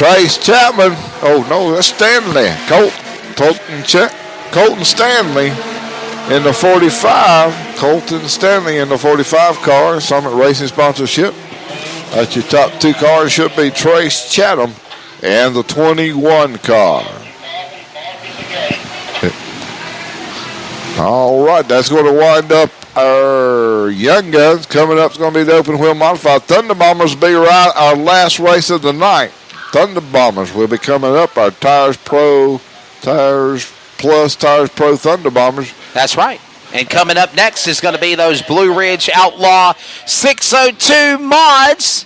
Trace Chapman. Oh, no, that's Stanley. Colton Stanley in the 45. Colton Stanley in the 45 car. Summit Racing sponsorship. That's your top two cars. Should be Trace Chatham and the 21 car. All right, that's going to wind up our Young Guns. Coming up is going to be the open wheel modified. Thunder Bombers will be our last race of the night. Thunder Bombers will be coming up. Our Tires Plus Tires Pro Thunder Bombers. That's right. And coming up next is going to be those Blue Ridge Outlaw 602 mods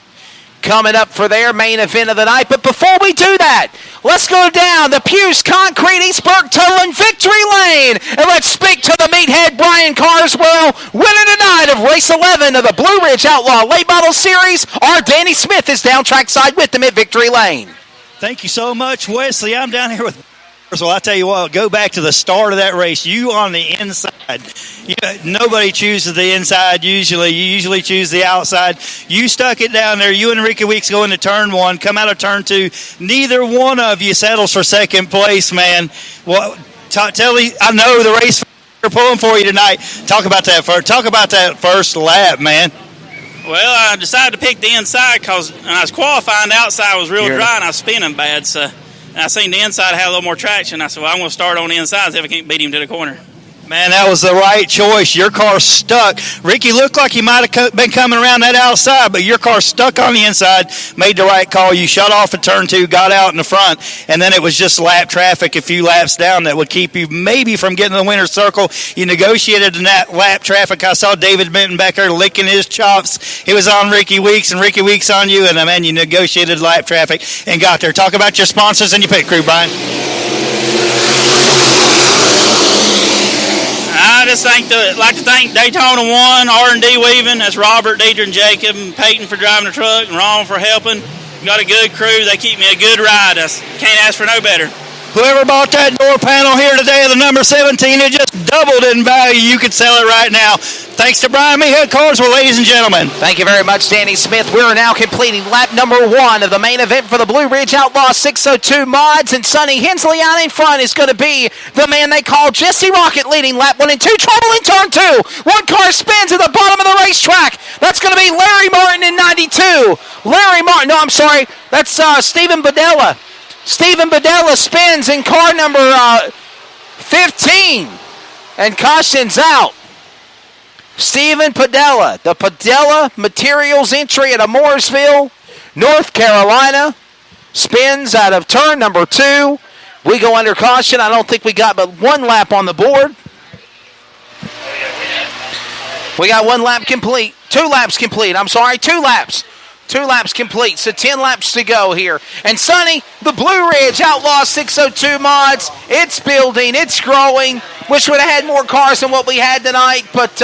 coming up for their main event of the night. But before we do that, let's go down the Puce Concrete Eastburg Total Victory Lane and let's speak to the meathead Brian Carswell, winner tonight of race 11 of the Blue Ridge Outlaw Late Model Series. Our Danny Smith is down trackside with them at Victory Lane. Thank you so much, Wesley. I'm down here with... Well, I tell you what, go back to the start of that race. You on the inside. Nobody chooses the inside usually. You usually choose the outside. You stuck it down there. You and Ricky Weeks go into turn one, come out of turn two. Neither one of you settles for second place, man. Well, I know the race are pulling for you tonight. Talk about that first lap, man. Well, I decided to pick the inside because when I was qualifying, the outside was real dry and I was spinning bad, so... And I seen the inside had a little more traction. I said, well, I'm going to start on the inside see if I can't beat him to the corner. Man, that was the right choice. Your car stuck. Ricky looked like he might have been coming around that outside, but your car stuck on the inside, made the right call. You shut off at turn two, got out in the front, and then it was just lap traffic a few laps down that would keep you maybe from getting to the winner's circle. You negotiated in that lap traffic. I saw David Benton back there licking his chops. He was on Ricky Weeks and Ricky Weeks on you, and, man, you negotiated lap traffic and got there. Talk about your sponsors and your pit crew, Brian. I just like to thank Daytona 1, R&D Weaving, that's Robert, Deidre, and Jacob, and Peyton for driving the truck, and Ron for helping. Got a good crew. They keep me a good ride. I can't ask for no better. Whoever bought that door panel here today, the number 17, it just doubled in value. You could sell it right now. Thanks to Brian Meehead Carswell, ladies and gentlemen. Thank you very much, Danny Smith. We are now completing lap number 1 of the main event for the Blue Ridge Outlaw 602 mods, and Sonny Hensley out in front is going to be the man they call Jesse Rocket, leading lap 1 and 2. Trouble in turn 2. One car spins at the bottom of the racetrack. That's going to be Larry Martin in 92. That's Stephen Badella. Stephen Badella spins in car number 15 and cautions out. Stephen Padella, the Padella Materials entry at Mooresville, North Carolina, spins out of turn number 2. We go under caution. I don't think we got but one lap on the board. We got 1 lap complete. 2 laps complete. 2 laps. 2 laps complete, so 10 laps to go here. And Sonny, the Blue Ridge Outlaw 602 mods, it's building, it's growing. Wish we'd have had more cars than what we had tonight, but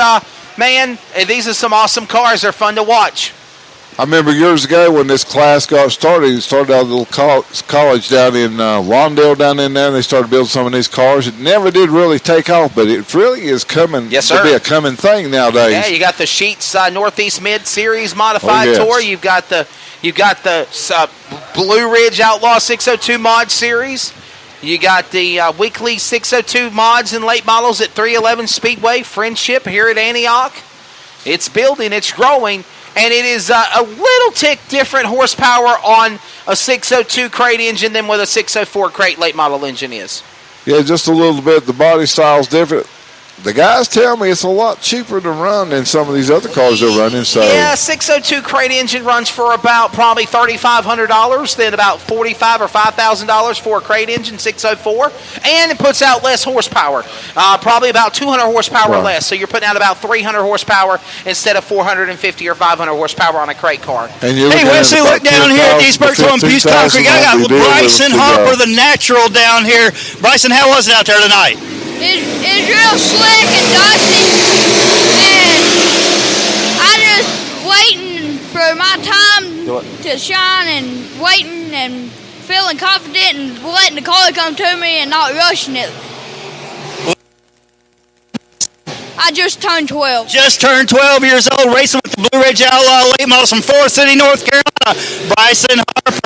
man, these are some awesome cars. They're fun to watch. I remember years ago when this class got started, it started out at a little college down in Lawndale down in there, and they started building some of these cars. It never did really take off, but it really is coming to be a coming thing nowadays. Yeah, you got the Sheets Northeast Mid Series Modified Tour. You've got the Blue Ridge Outlaw 602 Mod Series. You got the weekly 602 mods and late models at 311 Speedway Friendship here at Antioch. It's building, it's growing. And it is a little tick different horsepower on a 602 crate engine than what a 604 crate late model engine is. Yeah, just a little bit. The body style's different. The guys tell me it's a lot cheaper to run than some of these other cars they're running. So yeah, 602 crate engine runs for about probably $3,500, then about $45,000 or $5,000 for a crate engine 604, and it puts out less horsepower, probably about 200 horsepower less. So you're putting out about 300 horsepower instead of 450 or 500 horsepower on a crate car. And hey, Wesley, look down here at Eastburg Total Puce Concrete. I got Bryson Harper, the natural, down here. Bryson, how was it out there tonight? It's real slick and dusty, and I just waiting for my time to shine and waiting and feeling confident and letting the car come to me and not rushing it. I just turned 12. Just turned 12 years old, racing with the Blue Ridge Outlaw late models from Forest City, North Carolina. Bryson Harper.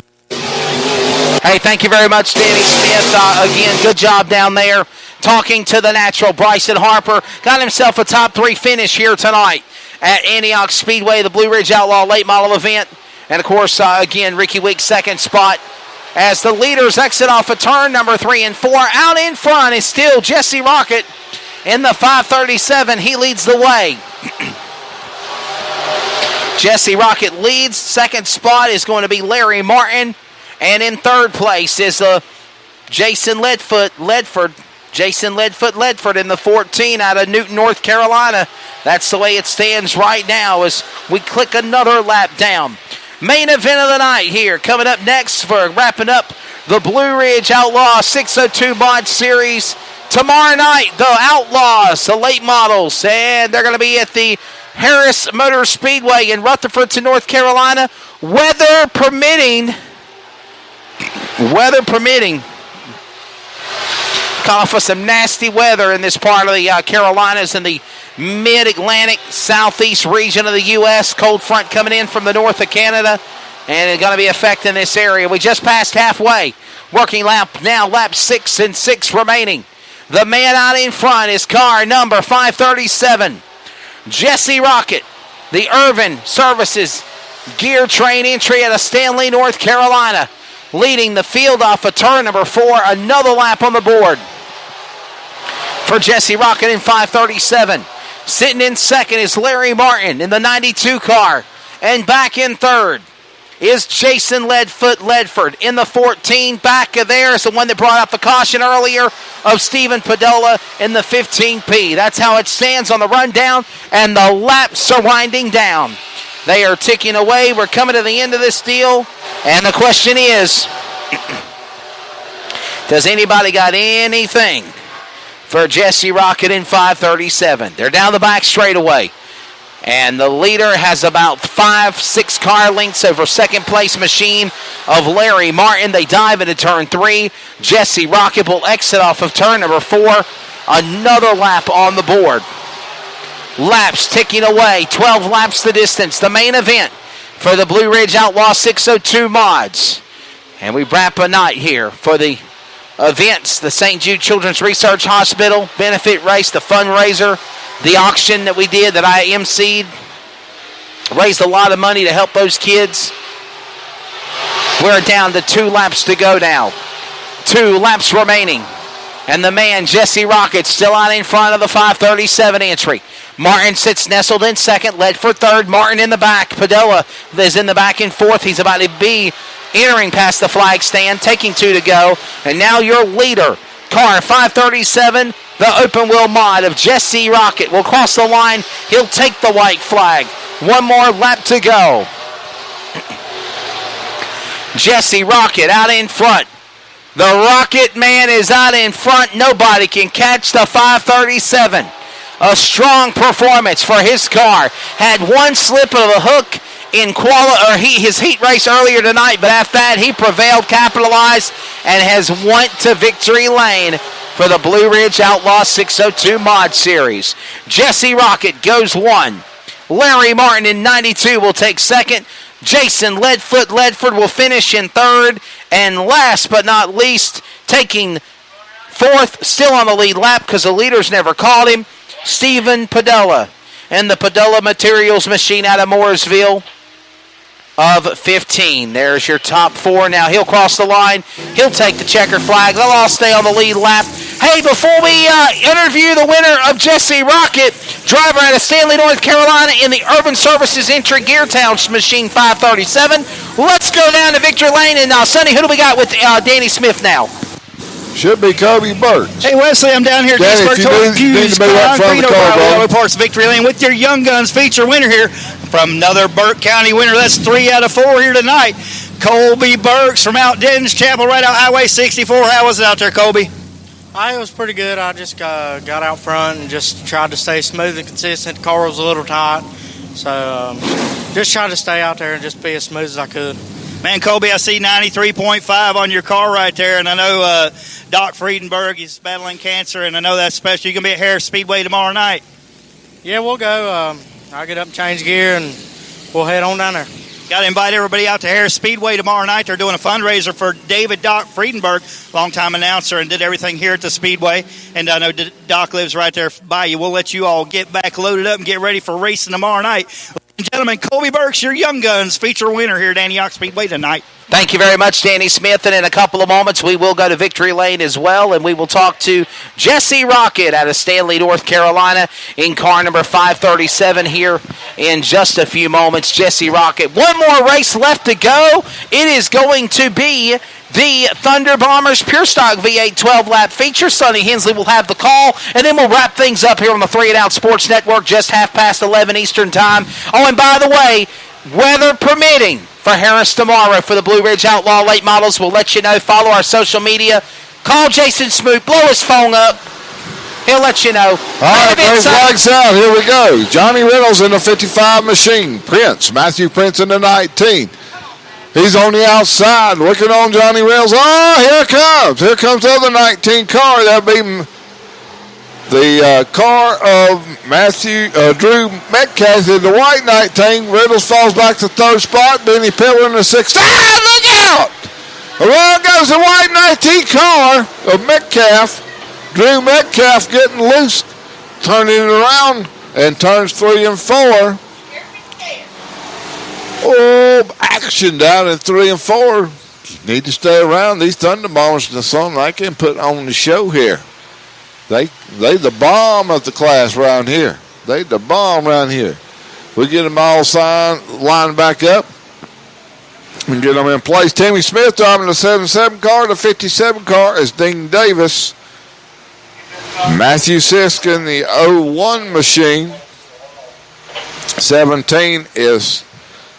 Hey, thank you very much, Danny Smith. Again, good job down there talking to the natural. Bryson Harper got himself a top 3 finish here tonight at Antioch Speedway, the Blue Ridge Outlaw late model event. And, of course, again, Ricky Weeks' second spot as the leaders exit off of turn number 3 and 4. Out in front is still Jesse Rocket in the 537. He leads the way. Jesse Rocket leads. Second spot is going to be Larry Martin. And in third place is Jason Ledford. Jason Ledford in the 14 out of Newton, North Carolina. That's the way it stands right now as we click another lap down. Main event of the night here. Coming up next for wrapping up the Blue Ridge Outlaw 602 Mod Series. Tomorrow night, the Outlaws, the late models, and they're going to be at the Harris Motor Speedway in Rutherford, North Carolina. Weather permitting. Calling for some nasty weather in this part of the Carolinas and the mid-Atlantic southeast region of the U.S. Cold front coming in from the north of Canada, and it's going to be affecting this area. We just passed halfway. Working lap now, lap 6 and 6 remaining. The man out in front is car number 537. Jesse Rocket, the Irvin Services Gear Train entry out of Stanley, North Carolina, leading the field off of turn number 4. Another lap on the board for Jesse Rocket in 537. Sitting in second is Larry Martin in the 92 car. And back in third is Jason Ledford in the 14. Back of there is the one that brought out the caution earlier of Stephen Padilla in the 15P. That's how it stands on the rundown, and the laps are winding down. They are ticking away. We're coming to the end of this deal, and the question is, does anybody got anything for Jesse Rocket in 537? They're down the back straightaway. And the leader has about 5-6 car lengths over second place machine of Larry Martin. They dive into turn 3. Jesse Rocket will exit off of turn number 4. Another lap on the board. Laps ticking away. 12 laps the distance. The main event for the Blue Ridge Outlaw 602 mods. And we wrap a night here for the events, the St. Jude Children's Research Hospital benefit race, the fundraiser, the auction that we did that I emceed, raised a lot of money to help those kids. We're down to 2 laps to go now. 2 laps remaining. And the man, Jesse Rocket, still out in front of the 537 entry. Martin sits nestled in second, led for third. Martin in the back. Padilla is in the back in fourth. He's about to be entering past the flag stand, taking 2 to go. And now your leader, car 537, the open wheel mod of Jesse Rocket, will cross the line. He'll take the white flag. 1 more lap to go. Jesse Rocket out in front. The Rocket man is out in front. Nobody can catch the 537. A strong performance for his car. Had 1 slip of a hook in his heat race earlier tonight, but after that he prevailed, capitalized, and has went to victory lane for the Blue Ridge Outlaw 602 Mod Series. Jesse Rocket goes 1. Larry Martin in 92 will take second. Jason Ledford will finish in third. And last but not least, taking fourth, still on the lead lap because the leaders never caught him, Stephen Padilla and the Padilla Materials machine out of Mooresville of 15. There's your top 4. Now he'll cross the line. He'll take the checkered flag. They'll all stay on the lead lap. Hey, before we interview the winner of Jesse Rocket, driver out of Stanley, North Carolina in the Urban Services Entry Geartown Machine 537, let's go down to Victory Lane. And Sonny, who do we got with Danny Smith now? Should be Kobe Birch. Hey, Wesley, I'm down here at Danny, if you need to be right front of the car, Auto Parts Victory Lane with your Young Guns feature winner here from another Burke County winner. That's 3 out of 4 here tonight. Colby Burks from out Denton's Chapel, right out Highway 64. How was it out there, Colby? It was pretty good. I just got out front and just tried to stay smooth and consistent. The car was a little tight, so just tried to stay out there and just be as smooth as I could. Man, Colby, I see 93.5 on your car right there, and I know Doc Friedenberg is battling cancer, and I know that's special. You're going to be at Harris Speedway tomorrow night. Yeah, we'll go. I'll get up and change gear, and we'll head on down there. Got to invite everybody out to Harris Speedway tomorrow night. They're doing a fundraiser for David Doc Friedenberg, longtime announcer, and did everything here at the Speedway. And I know Doc lives right there by you. We'll let you all get back loaded up and get ready for racing tomorrow night. Ladies and gentlemen, Colby Burks, your Young Guns feature winner here at Antioch Speedway tonight. Thank you very much, Danny Smith. And in a couple of moments, we will go to Victory Lane as well, and we will talk to Jesse Rocket out of Stanley, North Carolina, in car number 537 here in just a few moments. Jesse Rocket. One more race left to go. It is going to be the Thunder Bombers Pure Stock V8 12-lap feature. Sonny Hensley will have the call, and then we'll wrap things up here on the 3 and Out Sports Network just 11:30 Eastern Time. Oh, and by the way, weather permitting for Harris tomorrow for the Blue Ridge Outlaw Late Models. We'll let you know. Follow our social media. Call Jason Smoot. Blow his phone up. He'll let you know. All right, those flags out. Here we go. Johnny Reynolds in the 55 machine. Matthew Prince in the 19. He's on the outside looking on Johnny Reynolds. Oh, here it comes. Here comes the other 19 car. That'll be the car of Drew Metcalf in the white 19. Reynolds falls back to third spot. Benny Pillar in the 6th. Ah, look out! Around goes the white 19 car of Metcalf. Drew Metcalf getting loose, turning it around, and turns 3 and 4. Oh, action down in 3 and 4. Need to stay around. These Thunder Bombers in the sun, I can put on the show here. They the bomb of the class around here. They the bomb around here. We get them all lined back up and get them in place. Timmy Smith driving the 77 car. The 57 car is Dean Davis. Matthew Sisk in the 01 machine. 17 is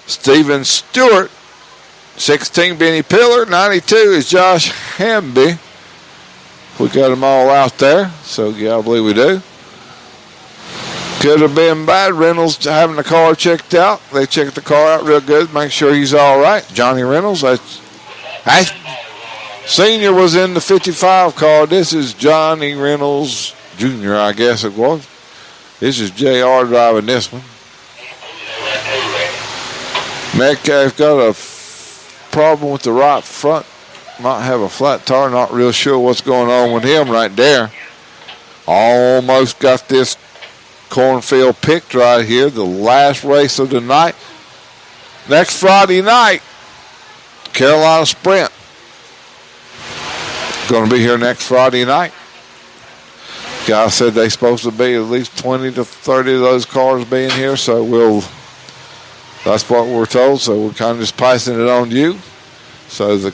Stephen Stewart. 16, Benny Pillar. 92 is Josh Hamby. We got them all out there, so yeah, I believe we do. Could have been bad. Reynolds having the car checked out. They checked the car out real good, make sure he's all right. Johnny Reynolds, Senior was in the 55 car. This is Johnny Reynolds Jr., I guess it was. This is JR driving this one. Metcalf got a problem with the right front. Might have a flat tire. Not real sure what's going on with him right there. Almost got this cornfield picked right here. The last race of the night. Next Friday night, Carolina Sprint. Going to be here next Friday night. Guy said they're supposed to be at least 20 to 30 of those cars being here, so that's what we're told, so we're kind of just passing it on to you. So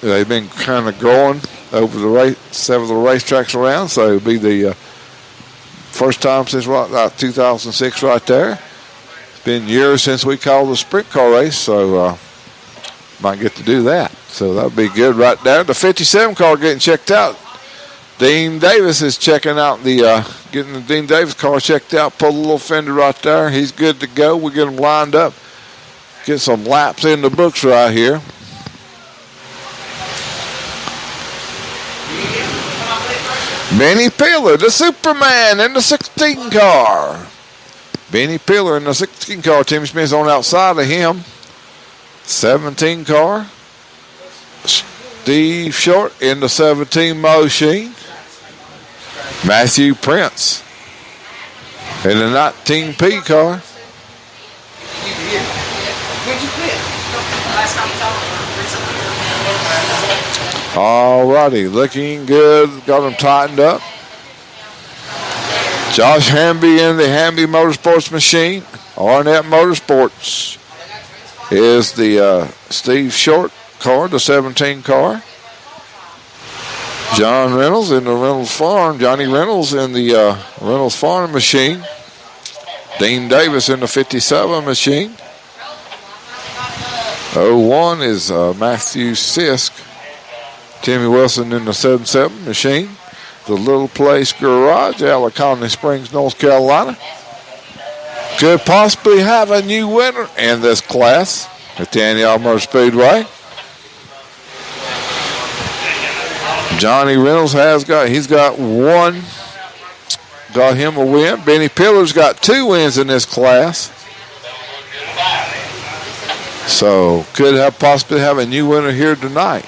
they've been kind of growing over the several racetracks around, so it'll be the first time since 2006 right there. It's been years since we called the sprint car race, so might get to do that. So that'll be good right there. The 57 car getting checked out. Dean Davis is checking out getting the Dean Davis car checked out. Pull the little fender right there. He's good to go. We get him lined up. Get some laps in the books right here. Benny Pillar, the Superman in the 16 car. Benny Pillar in the 16 car. Timmy Smith's on outside of him. 17 car. Steve Short in the 17 machine. Matthew Prince in the 19P car. All righty, looking good. Got them tightened up. Josh Hamby in the Hamby Motorsports machine. Arnett Motorsports is the Steve Short car, the 17 car. John Reynolds in the Reynolds Farm. Johnny Reynolds in the Reynolds Farm machine. Dean Davis in the 57 machine. 01 is Matthew Sisk. Timmy Wilson in the 77 machine. The Little Place Garage out of Colony Springs, North Carolina. Could possibly have a new winner in this class at the Antioch Motor Speedway. Johnny Reynolds he's got one. Got him a win. Benny Pillar's got 2 wins in this class. So could have possibly have a new winner here tonight.